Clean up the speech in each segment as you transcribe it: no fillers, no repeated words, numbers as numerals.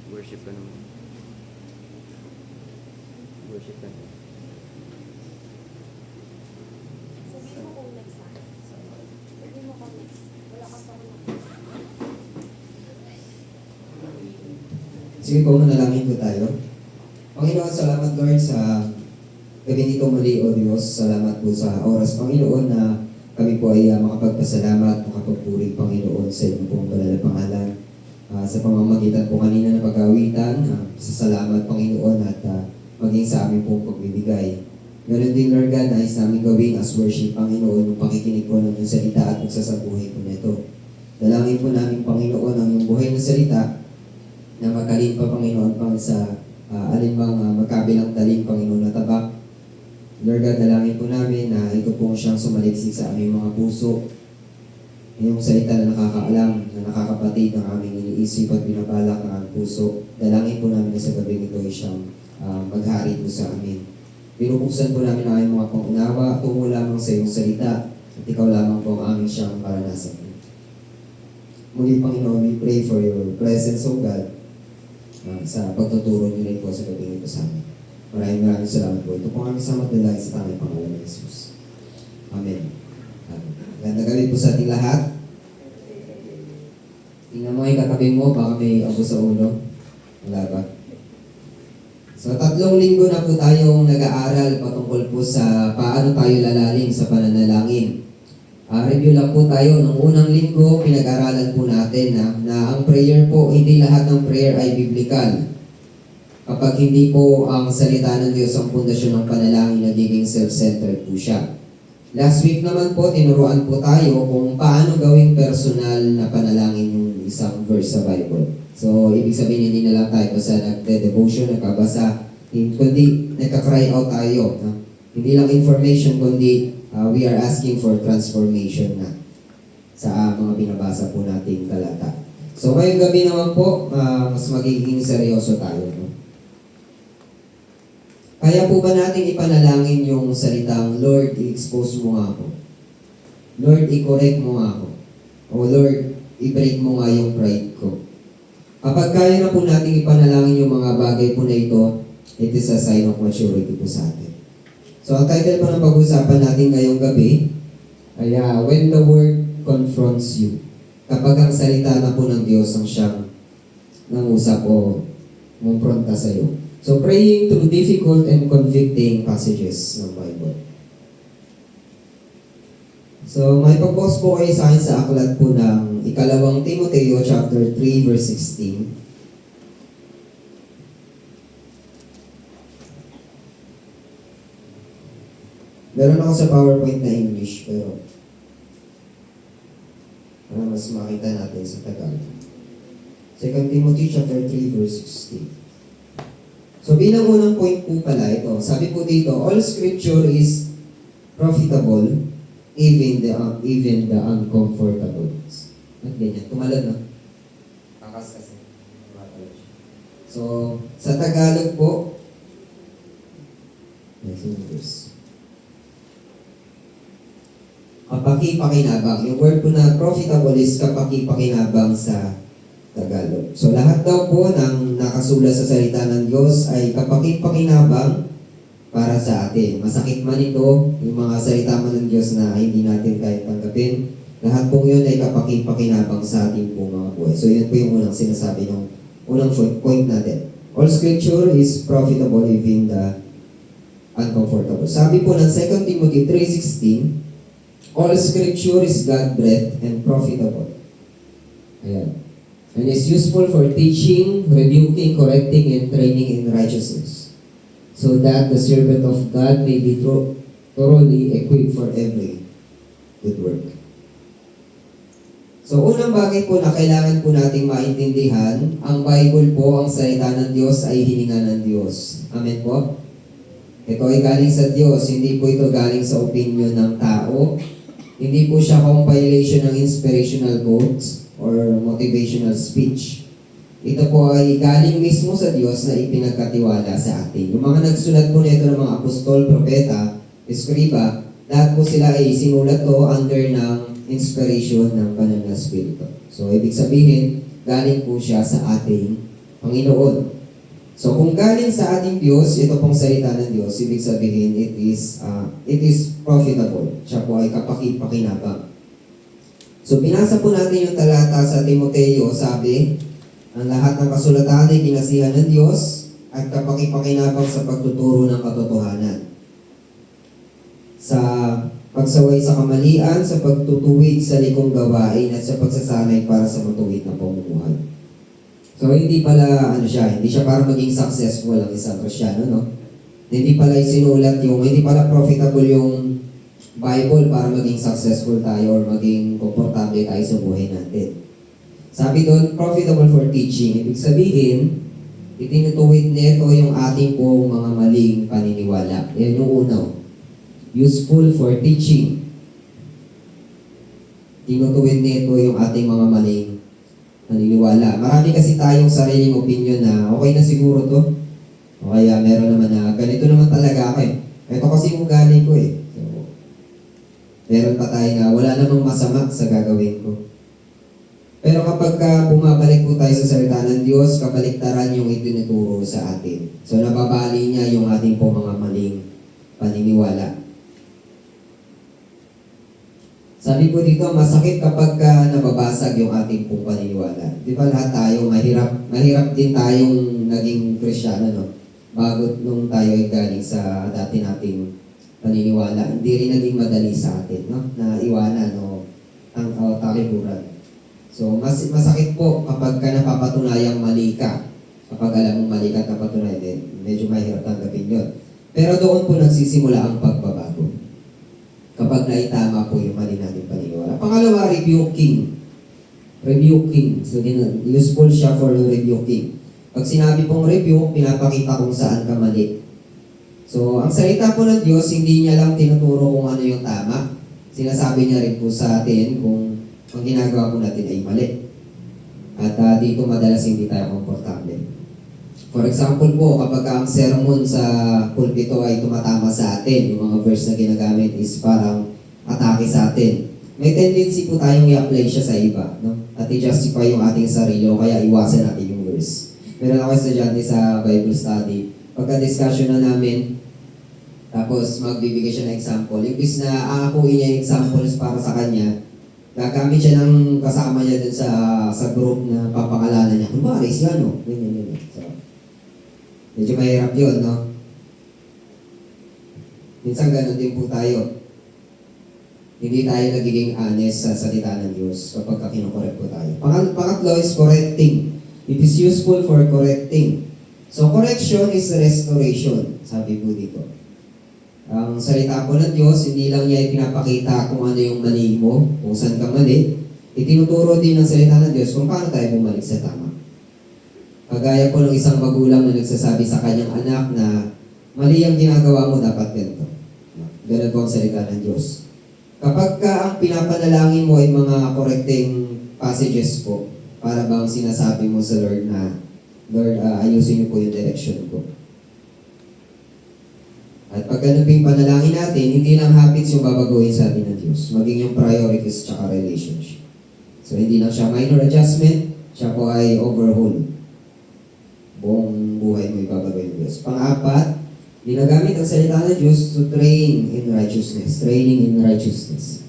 Worship ka naman. Worship ka naman. Sabihin mo kung next ha. Sabihin mo kung next. Wala ka pa rin. Sige po, manalangin po tayo. Panginoon, salamat Lord sa gabi nito muli, O Diyos. Salamat po sa oras, Panginoon, na kami po ay makapagpasalamat, makapagpuri, Panginoon, sa inyong pong banal na pangalan. Sa pamamagitan po kanina na pag-awitan, sa salamat, Panginoon, at maging sa aming pong pagbibigay. Ganon din, Lord God, nais namin gawin as worship, Panginoon, yung pakikinig po ng iyong salita at pagsasabuhay po nito. Dalangin po namin, Panginoon, ang iyong buhay na salita na makalin pa, Panginoon, pang sa alinmang magkabilang talim, Panginoon, na tabak. Lord God, dalangin po namin na ito pong siyang sumaliksik sa aming mga puso. Yung salita na nakakaalam, na nakakapatid ng aming iniisip at binabalak ng aming puso. Dalangin po namin na sa gabi nito ay siyang maghari po sa amin. Binubuksan po namin ang aming mga pangunawa, tungo lamang sa iyong salita, at ikaw lamang po ang aming siyang paranasan. Muli, Panginoon, we pray for your presence, O God, sa pagtuturo niyo rin po sa gabi nito sa amin. Maraming salamat po. Ito po kami sa magdalay sa tanging pangalan ng Jesus. Amen. Ganda gabi po sa ating lahat. Tingnan mo yung katabi mo, baka may abo sa ulo. Wala ba? So, 3 linggo na po tayong nag-aaral patungkol po sa paano tayo lalalim sa pananalangin. Review lang po tayo. Nung unang linggo, pinag-aralan po natin na ang prayer po, hindi lahat ng prayer ay biblical. Kapag hindi po ang salita ng Diyos ang pundasyon ng panalangin, nagiging self-centered po siya. Last week naman po, tinuruan po tayo kung paano gawing personal na panalangin yung isang verse sa Bible. So, ibig sabihin, hindi na lang tayo sa nagde-devotion, nagkabasa, kundi nagka-cry out tayo. No? Hindi lang information, kundi we are asking for transformation na sa mga binabasa po nating talata. So, ngayong gabi naman po, mas magiging seryoso tayo. No? Kaya po ba natin ipanalangin yung salitang, Lord, i-expose mo nga ako. Lord, i-correct mo nga ako. O Lord, i-break mo nga yung pride ko. Kapag kaya na po natin ipanalangin yung mga bagay po na ito, it is a sign of maturity po sa atin. So, ang title po ng pag-usapan natin ngayong gabi ay When the Word Confronts You. Kapag ang salita na po ng Diyos ang siyang nangusap o mumpronta sa iyo. So, praying through difficult and convicting passages ng Bible. So, may pag-post po kayo sa akin sa aklat po ng ikalawang Timoteo chapter 3 verse 16. Meron ako sa PowerPoint na English, pero para mas makita natin sa Tagalog. 2 Timothy chapter 3 verse 16. So bilang unang point po pala ito, sabi po dito, all scripture is profitable, even the uncomfortable. At ganyan, tumalad na. Kakas kasi. So, sa Tagalog po, kapaki-pakinabang. Yung word po na profitable is kapaki-pakinabang sa Tagalog. So lahat daw po ng nakasulat sa salita ng Diyos ay kapaki-pakinabang para sa atin. Masakit man ito, yung mga salita man ng Diyos na hindi natin kahit tanggapin, lahat po yun ay kapaki-pakinabang sa ating po mga buhay. So yun po yung unang sinasabi ng unang point natin. All scripture is profitable even the uncomfortable. Sabi po ng 2 Timothy 3:16, all scripture is God-breathed and profitable. Ayan. And is useful for teaching, rebuking, correcting, and training in righteousness, so that the servant of God may be thoroughly equipped for every good work. So, unang bagay po na kailangan po nating maintindihan, ang Bible po, ang salita ng Diyos ay hininga ng Diyos. Amen po? Ito ay galing sa Diyos, hindi po ito galing sa opinion ng tao. Hindi po siya compilation ng inspirational quotes or motivational speech. Ito po ay galing mismo sa Diyos na ipinagkatiwala sa atin. Yung mga nagsulat po nito ng mga apostol, propeta, eskriba, lahat po sila ay sinulat to under ng inspiration ng banal na spirito. So, ibig sabihin, galing po siya sa ating Panginoon. So kung galing sa ating Diyos, ito pong salita ng Diyos, ibig sabihin it is profitable. Siya po ay kapaki-pakinabang. So binasa po natin yung talata sa Timoteo, sabi, ang lahat ng kasulatan ay kinasihan ng Diyos at kapaki-pakinabang sa pagtuturo ng katotohanan. Sa pagsaway sa kamalian, sa pagtutuwid sa likong gawain at sa pagsasanay para sa matuwid na pamumuhay. So hindi pala hindi siya para maging successful ang isang Kristyano, no? Hindi pala hindi pala profitable yung Bible para maging successful tayo or maging komportable tayo sa buhay natin. Sabi doon, profitable for teaching. Ibig sabihin, itinutuwid nito yung ating pong mga maling paniniwala. Yan yung una. Useful for teaching. Tinutuwid nito yung ating mga maling naniniwala. Marami kasi tayong sariling opinion na okay na siguro to. O kaya meron naman na ganito naman talaga ako eh. Ito kasi yung ugali ko eh. So, meron pa tayo na wala namang masama sa gagawin ko. Pero kapag bumabalik po tayo sa salita ng Diyos, kabaliktaran yung itinuturo sa atin. So nababali niya yung ating po mga maling paniniwala. Sabi po dito, masakit kapag nababasag yung ating pong paniniwala. Di ba lahat tayo, mahirap din tayong naging Kristyano, no? Bago nung tayo ay galing sa dati nating paniniwala, hindi rin naging madali sa atin, no? Na iwanan o ang talikuran. So, masakit po kapag napapatunayang mali ka. Kapag alam mong mali ka at napatunayan, medyo mahirap tanggapin yun. Pero doon po nagsisimula ang pagbabago. Kapag naitama po yung mali natin paniniwala. Pangalawa, rebuking. Rebuking. So, useful siya for rebuking. Pag sinabi pong rebuke, pinapakita kung saan ka mali. So, ang salita po ng Diyos, hindi niya lang tinuturo kung ano yung tama. Sinasabi niya rin po sa atin kung ang ginagawa po natin ay mali. At dito madalas hindi tayo komportable. For example po, kapag ang sermon sa pulpito ay tumatama sa atin, yung mga verse na ginagamit is parang atake sa atin. May tendency po tayong i-apply siya sa iba, no? At i-justify yung ating sarili o kaya iwasan natin yung verse. Meron ako estudyante sa Bible study. Pagka-discussion na namin, tapos magbibigay siya ng example. Imbis na aangakuin niya yung examples para sa kanya, gagamit siya ng kasama niya dun sa group na papangalanan niya. Kunwari, si ano? Ganyan. So, medyo mahirap yun, no? Minsan ganun din po tayo. Hindi tayo nagiging honest sa salita ng Diyos kapag kinukorek po tayo. Pangatlo is correcting. It is useful for correcting. So, correction is restoration, sabi po dito. Ang salita po ng Diyos, hindi lang niya ipinapakita kung ano yung mali mo, kung saan ka mali. Itinuturo din ng salita ng Diyos kung paano tayo bumalik sa tama. Kagaya po ng isang magulang na nagsasabi sa kanyang anak na mali ang ginagawa mo, dapat ganito. Ganun po ang salita ng Diyos. Kapag ang pinapanalangin mo ay mga correcting passages po, para bang sinasabi mo sa Lord na, Lord, ayusin niyo po yung direction ko. At pag ganun po yung panalangin natin, hindi lang habits yung babaguhin sa atin ng Diyos, maging yung priorities tsaka relationship. So hindi lang siya minor adjustment, siya po ay overhaul. Buong buhay mo ibabaguhin ng Diyos. Pang-apat, ginagamit ang salita ng Diyos to train in righteousness. Training in righteousness.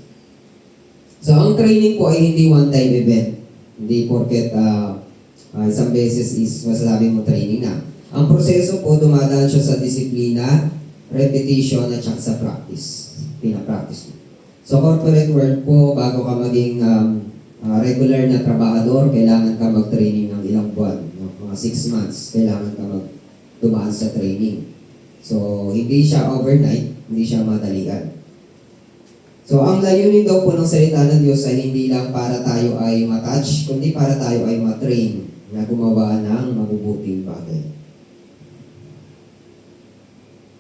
So ang training po ay hindi one-time event. Hindi porket isang beses is masasabi mo training na. Ang proseso po, dumadaan siya sa disiplina, repetition, at saka sa practice. Pinapractice mo. So corporate world po, bago ka maging regular na trabahador, kailangan ka mag-training ng ilang buwan. No? Mga 6 months, kailangan ka dumaan sa training. So, hindi siya overnight, hindi siya madalian. So, ang layunin daw po ng salita ng Diyos ay hindi lang para tayo ay matouch, kundi para tayo ay matrain na gumawa ng mabubuting bagay.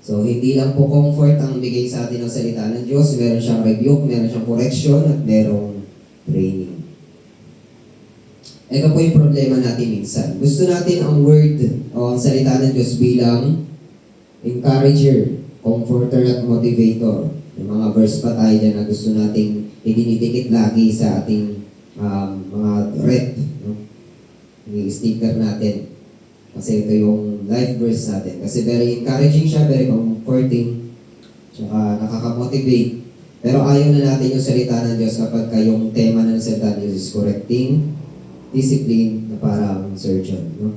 So, hindi lang po comfort ang bigay sa atin ng salita ng Diyos. Meron siyang rebuke, meron siyang correction, at merong training. Ito po yung problema natin minsan. Gusto natin ang word o ang salita ng Diyos bilang encourager, comforter, at motivator. Yung mga verse pa tayo dyan na gusto nating idinidikit lagi sa ating mga rep, no? Yung sticker natin. Kasi ito yung life verse natin. Kasi very encouraging siya, very comforting, tsaka nakaka-motivate. Pero ayaw na natin yung salita ng Diyos kapag yung tema ng salita ng Diyos is correcting, discipline, na parang surgeon. No?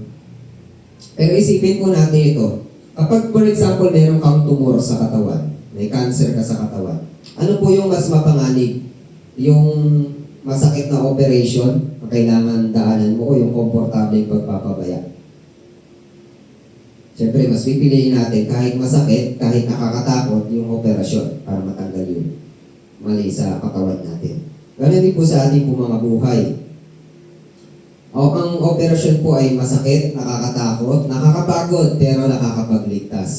Pero isipin po natin ito. Kapag, for example, meron kang tumor sa katawan, may cancer ka sa katawan, ano po yung mas mapanganib? Yung masakit na operation na kailangan daanan mo o yung komportable pagpapabaya? Siyempre, mas pipiliin natin kahit masakit, kahit nakakatakot, yung operasyon para matanggal yung mali sa katawan natin. Ganun din po sa ating po mga buhay. O, ang operasyon po ay masakit, nakakatakot, nakakapagod, pero nakakapagligtas.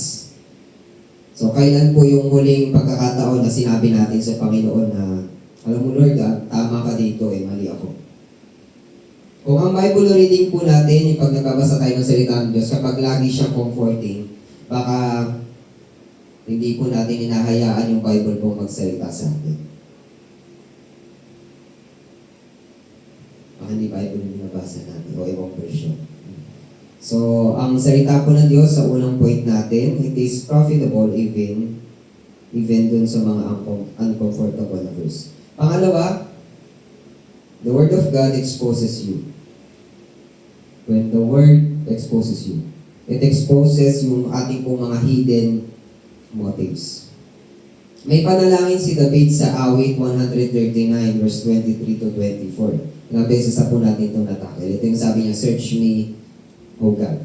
So, kailan po yung huling pagkakataon na sinabi natin sa Panginoon na, alam mo Lord, tama ka dito, mali ako. Kung ang Bible reading po natin, yung pag nagbabasa tayo ng salita ng Diyos, kapag lagi siyang comforting, baka hindi po natin hinahayaan yung Bible pong magsalita sa atin. Baka hindi Bible yung binabasa natin o ibang version. So, ang salita po ng Diyos sa unang point natin, it is profitable even dun sa mga uncomfortable na verse. Pangalawa, the Word of God exposes you. When the Word exposes you, it exposes yung ating pong mga hidden motives. May panalangin si David sa awit 139 verse 23 to 24. Ilang beses na po natin itong natakil. Ito yung sabi niya, search me, O God.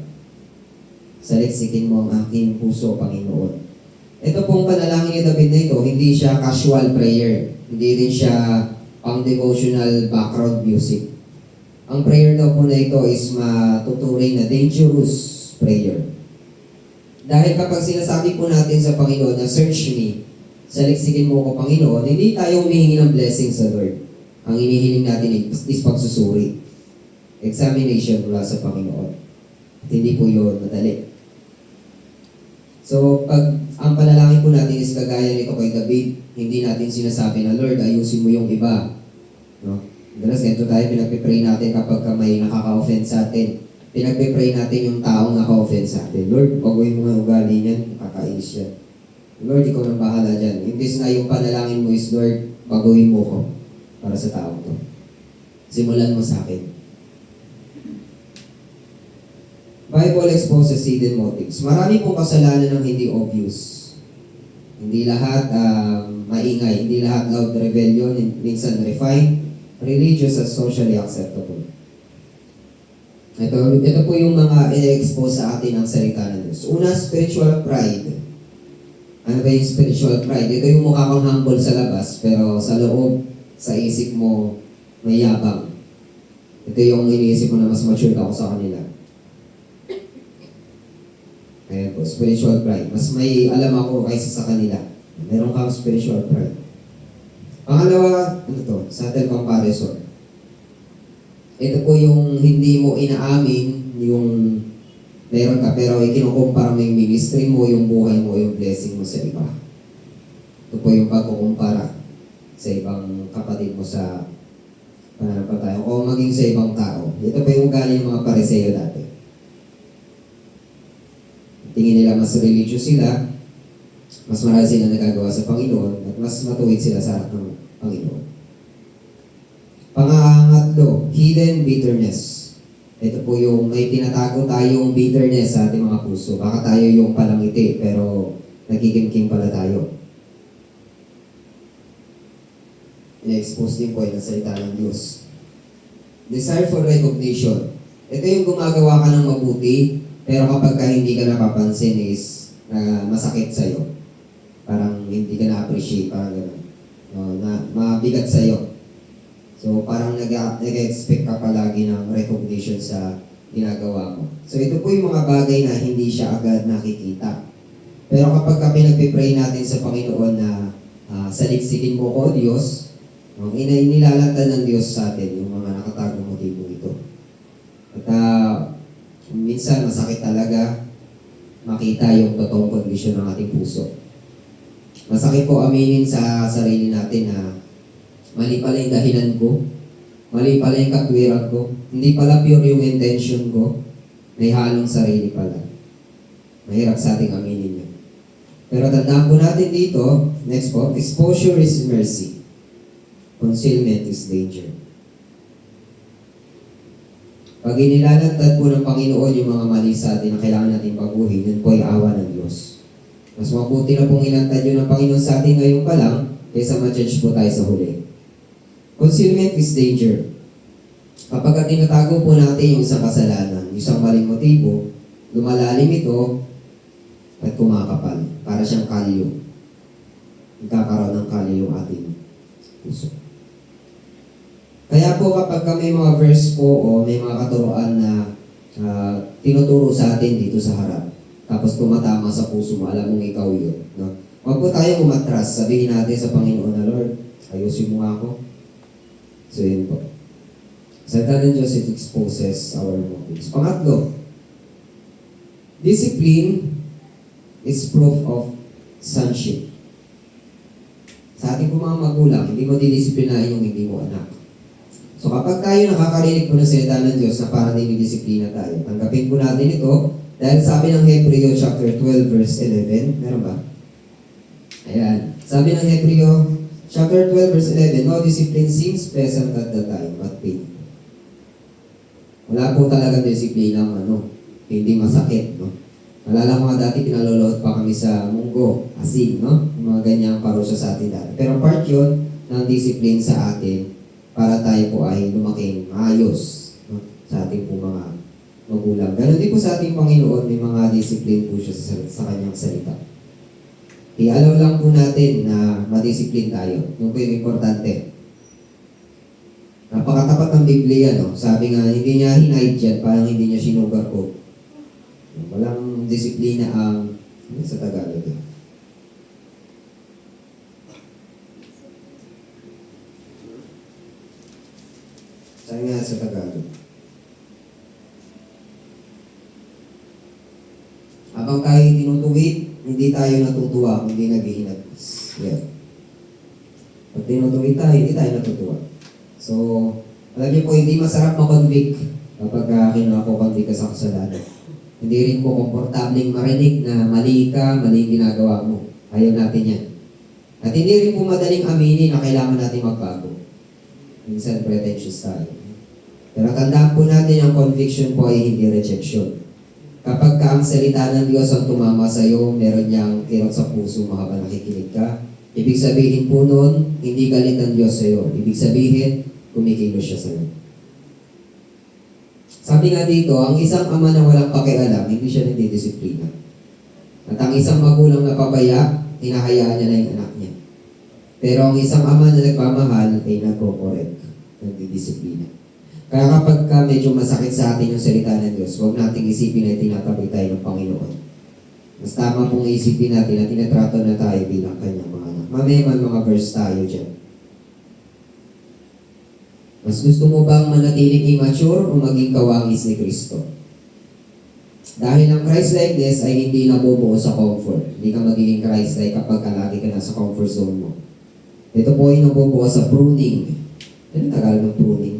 Saliksikin mo ang aking puso, Panginoon. Ito pong panalangin ni David na ito, hindi siya casual prayer. Hindi rin siya pang devotional background music. Ang prayer daw po na ito is matuturing na dangerous prayer. Dahil kapag sinasabi po natin sa Panginoon na search me, saliksikin mo ko Panginoon, hindi tayo humihingi ng blessing sa Lord. Ang inihiling natin is pagsusuri. Examination mula sa Panginoon. At hindi po yun madali. So, pag ang panalangin po natin is kagaya nito kay David, hindi natin sinasabi na, Lord, ayusin mo yung iba. No? Dalas, ganito tayo, pinagpipray natin kapag may nakaka-offend sa atin. Pinagpipray natin yung taong naka-offend sa atin. Lord, baguhin mo nga ugali niyan, nakakainis yan. Lord, ikaw nang bahala dyan. Imbis na yung panalangin mo is, Lord, baguhin mo ko para sa taong to. Simulan mo sa akin. Bible exposes hidden motives. Marami pong kasalanan ng hindi obvious. Hindi lahat maingay, hindi lahat loud rebellion, minsan refined, religious at socially acceptable. Ito po yung mga i-expose sa atin ng salita ng Diyos. Una, spiritual pride. Ano ba yung spiritual pride? Ito yung mukha kang humble sa labas, pero sa loob, sa isip mo, may yabang. Ito yung iniisip mo na mas mature ako sa kanila. Ayan po, spiritual pride. Mas may alam ako kaysa sa kanila. Meron kang spiritual pride. Pangalawa, subtle comparison. Ito po yung hindi mo inaamin yung meron ka, pero ikinukumpara mo yung ministry mo, yung buhay mo, yung blessing mo sa iba. Ito po yung pagkukumpara sa ibang kapatid mo sa pananampalataya o maging sa ibang tao. Ito po yung ugali ng mga Pariseo dati. Tingin nila mas religious sila, mas marami sila nagagawa sa Panginoon, at mas matuwid sila sa harap ng Panginoon. Pangatlo, hidden bitterness. Ito po yung may tinatago tayong bitterness sa ating mga puso. Baka tayo yung palangiti, pero nagkikimkim pala tayo. I-expose din po yung salita ng Diyos. Desire for recognition. Ito yung gumagawa ka ng mabuti, pero kapag ka hindi ka napapansin is masakit sa'yo. Parang hindi ka na-appreciate, parang gano'n. Na mabigat sa'yo. So parang nag-expect ka palagi ng recognition sa ginagawa mo. So ito po yung mga bagay na hindi siya agad nakikita. Pero kapag ka pinagpipray natin sa Panginoon na saliksikin mo ko, Diyos, inilalantad ng Diyos sa atin yung mga nakatagong motibo ito. At minsan masakit talaga makita yung totoong kondisyon ng ating puso. Masakit po aminin sa sarili natin na mali pala yung dahilan ko, mali pala yung katwiran ko, hindi pala pure yung intention ko, may halong sarili pala. Mahirap sa ating aminin yun. Pero tandaan po natin dito, next po, exposure is mercy. Concealment is danger. Pag inilalantad po ng Panginoon yung mga mali sa atin na kailangan natin baguhin, yun po ay awa ng Diyos. Mas mabuti na pong inantad yun ng Panginoon sa atin ngayon pa lang, kaysa ma-judge po tayo sa huli. Concealment is danger. Kapag tinatago po natin yung isang kasalanan, isang maling motibo, lumalalim ito at kumakapal. Para siyang kalyo. Nagkakaroon ng kalyo yung ating puso. Kaya po kapag may mga verse po o may mga katuroan na tinuturo sa atin dito sa harap, tapos tumatama sa puso mo, alam mong ikaw yun. No? Huwag po tayo umatras. Sabihin natin sa Panginoon na, Lord, ayusin mo nga ako. So yun po. Salita ng Diyos, it exposes our motives. Pangatlo, discipline is proof of sonship. Sa ating po mga magulang, hindi mo didisiplinahin yung hindi mo anak. So kapag tayo nakakarinig po ng salita ng Diyos na parang dinidisiplina tayo, tanggapin po natin ito dahil sabi ng Hebreo chapter 12 verse 11, meron ba? Ayan. Sabi ng Hebreo chapter 12 verse 11, no discipline seems pleasant at the time, but painful. Wala po talagang disiplina hindi masakit, no? Nalala ko nga dati, pinalulot pa kami sa munggo, asin, no? Yung mga ganyang parusa sa atin dati. Pero part yun ng discipline sa atin para tayo po ay lumaking maayos, no? Sa ating po mga magulang. Ganon din po sa ating Panginoon, may mga discipline po siya sa kanyang salita. I-allow lang po natin na madisiplin tayo. Yung po yung importante. Napakatapat ng Biblia, no? Sabi nga, hindi niya hinahid yan, parang hindi niya sinugarcoat. Walang disiplina ang sa Tagalog. Sabi nga sa Tagalog. Habang tayo tinutuwid, hindi tayo natutuwa, hindi naghihinagis. Yeah. Pag tinutuwid tayo, hindi tayo natutuwa. So, alam niyo po, hindi masarap makonvict kapag kinako-convict ka sa kasalanan. Hindi rin po komportabling marinig na mali ka, mali yung ginagawa mo. Ayaw natin yan. At hindi rin po madaling aminin na kailangan natin magbago. Minsan, pretentious tayo. Pero tandaan po natin ang conviction po ay hindi rejection. Kapag ka ang salita ng Diyos ang tumama sa iyo, meron niyang kirot sa puso mo habang nakikinig ka, ibig sabihin po noon, hindi galit ang Diyos sa iyo. Ibig sabihin, kumikilos siya sa iyo. Sabi nga dito, ang isang ama na walang pakialam, hindi siya nagdidisiplina. At ang isang magulang na pabaya, hinahayaan niya na yung anak niya. Pero ang isang ama na nagmamahal ay nagko-correct, nagdidisiplina. Kaya kapag medyo masakit sa atin yung salita ng Diyos, huwag nating isipin na tinatabi tayo ng Panginoon. Mas tama pong isipin natin na tinatrato na tayo bilang kanyang mga anak. Mamaya mga verse tayo dyan. Mas gusto mo bang manatiling immature o maging kawangis ni Kristo? Dahil ang Christ-likeness ay hindi nabubuo sa comfort. Hindi ka magiging Christ-like kapag lagi ka nasa comfort zone mo. Ito po ay nabubuo sa pruning. Ano tagal ng pruning?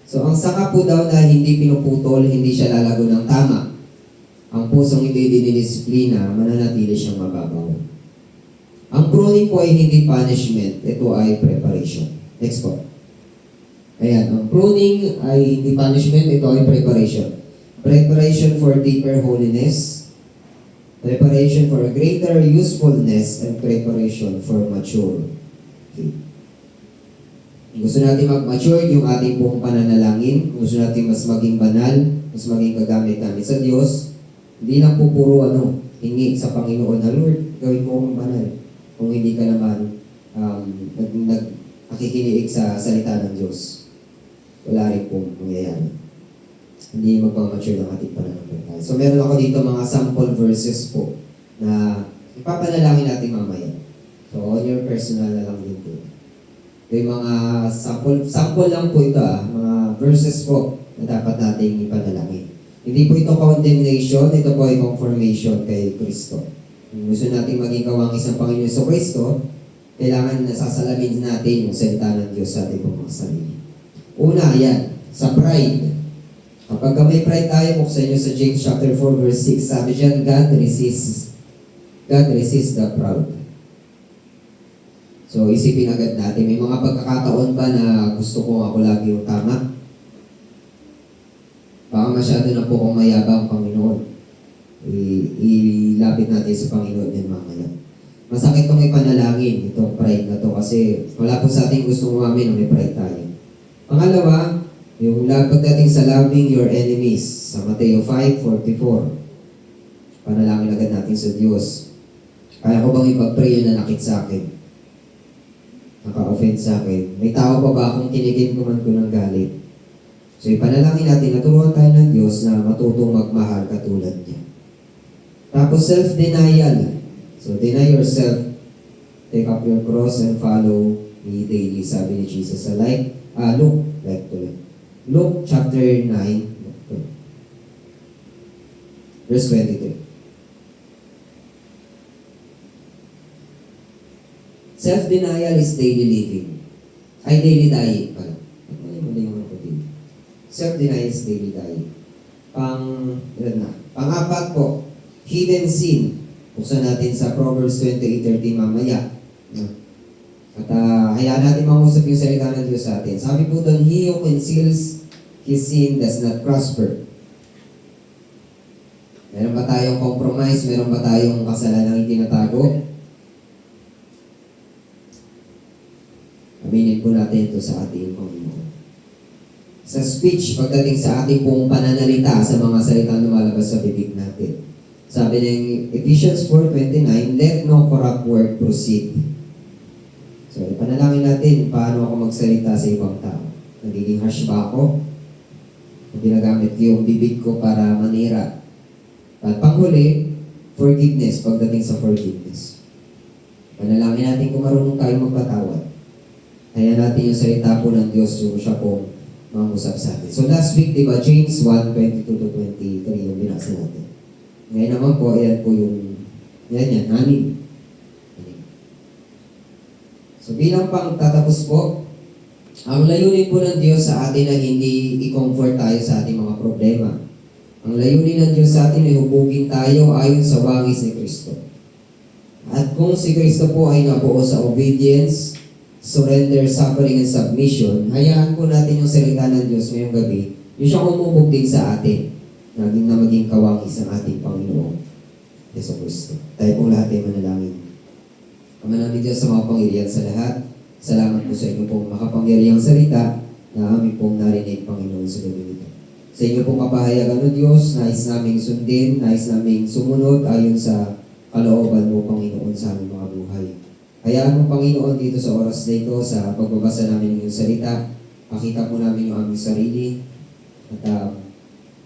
So ang saka po daw na hindi pinuputol, hindi siya lalago ng tama. Ang pusong hindi dinidisiplina, mananatili siyang mababaw. Ang pruning po ay hindi punishment. Ito ay preparation. Next po. Ayan, ang pruning ay hindi punishment, ito ay preparation. Preparation for deeper holiness, preparation for greater usefulness, and preparation for mature. Okay. Gusto natin mag-mature yung ating buong pananalangin, gusto natin mas maging banal, mas maging gagamit-gamit sa Diyos, hindi lang po puro hingi sa Panginoon na, Lord, gawin mo akong banal. Kung hindi ka naman nakikinig sa salita ng Diyos, wala rin pong mangyayari. Hindi magpamature ng ating pananampalataya. So meron ako dito mga sample verses po na ipapanalangin natin mamaya. So on your personal na lang din po. Yung mga sample lang po ito mga verses po na dapat nating ipanalangin. Hindi po ito condemnation, ito po ay confirmation kay Kristo. Kung gusto natin maging kawangis ng Panginoon sa Kristo, kailangan nasasalamin natin yung salita ng Diyos sa ating mga sarili. Una, yan, sa pride. Kapag may pride tayo, buksan nyo sa James chapter 4 verse 6, sabi dyan, God resists the proud. So, isipin agad natin, may mga pagkakataon ba na gusto kong ako lagi yung tama? Baka masyado na po kong mayabang, Panginoon. Ilapit natin sa Panginoon yan mamaya. Masakit itong ipanalangin, itong pride na to, kasi wala po sa ating gustong umamin na may pride tayo. Pangalawa, yung pagdating sa loving your enemies, sa Mateo 5:44. Panalangin agad natin sa Diyos. Kaya ko bang ipag-pray yung nanakit sa akin? Naka-offend sa akin? May tao pa ba akong kinikinuman ko ng galit? So ipanalangin natin, naturuan tayo ng Diyos na matutong magmahal katulad niya. Tapos self-denial. So deny yourself, take up your cross and follow me daily, sabi ni Jesus sa Luke chapter 9, verse 23. Self-denial is daily living. Ay, daily dying pala. Mali yung mga din. Self-denial is daily dying. Pang-apat po, hidden sin. Buksan natin sa Proverbs 28:13 mamaya. At hayaan natin mangusap yung salita ng Diyos sa atin. Sabi po doon, he who conceals his sin does not prosper. Meron ba tayong compromise? Meron ba tayong kasalanang itinatago? Aminin po natin ito sa ating Panginoon. Sa speech, pagdating sa ating pong pananalita sa mga salitang lumalabas sa bibig natin. Sabi ng Ephesians 4:29, let no corrupt word proceed. So, ipanalangin natin paano ako magsalita sa ibang tao. Nagiging harsh ba ako? Ginagamit ko yung bibig ko para manira. At panghuli, forgiveness, pagdating sa forgiveness. Panalangin natin kung marunong tayong magpatawad. Kaya natin yung salita po ng Diyos, yung siya pong mangusap sa atin. So last week, diba, James 1:22-23 yung binasa natin. Ngayon naman po, ayan po yung, anim. So bilang pang tatapos po, ang layunin po ng Diyos sa atin ay hindi i-comfort tayo sa ating mga problema. Ang layunin ng Diyos sa atin ay hubugin tayo ayon sa wangis ni Kristo. At kung si Kristo po ay nabuo sa obedience, surrender, suffering, and submission, hayaan po natin yung salita ng Diyos ngayong gabi, yung siyang umubog din sa atin, na maging kawangis ng ating Panginoon, Yeso Kristo. Tayo pong lahat ay manalangin. Ama namin Diyos sa mga pangyarihan sa lahat, salamat po sa inyo pong makapangyarihang salita na aming pong narinig, Panginoon, sa gabi nito. Sa inyo pong kapahayagan o Diyos, nais naming sundin, nais naming sumunod ayon sa kalooban mo, Panginoon, sa aming mga buhay. Hayaan mo, Panginoon, dito sa oras na ito, sa pagbabasa namin ng iyong salita, makita po namin yung aming sarili, at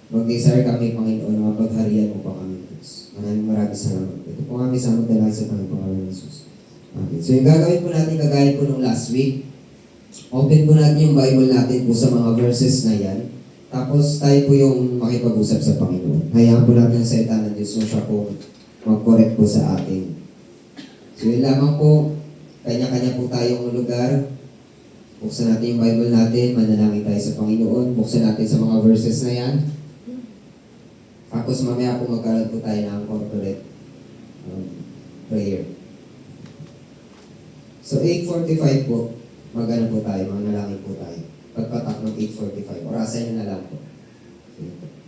mag-desire kami, Panginoon, na mapagharian mo pa kami, Diyos. Maraming salamat. Ito po kami sa magdalagay sa Panginoon Jesus. Okay. So yung gagawin po natin, kagaya po nung last week, open po natin yung Bible natin po sa mga verses na yan. Tapos tayo po yung makipag-usap sa Panginoon. Hayaan po natin ang salita ng Diyos so siya po mag-correct po sa atin. So yun lamang po, kanya-kanya po tayong lugar. Buksan natin yung Bible natin, manalangin tayo sa Panginoon. Buksan natin sa mga verses na yan. Tapos mamaya po magkaroon po tayo ng corporate prayer. So 8:45 po, magano po tayo, manalangin po tayo. Pagpatak ng 8:45, orasan nyo na lang po. Okay.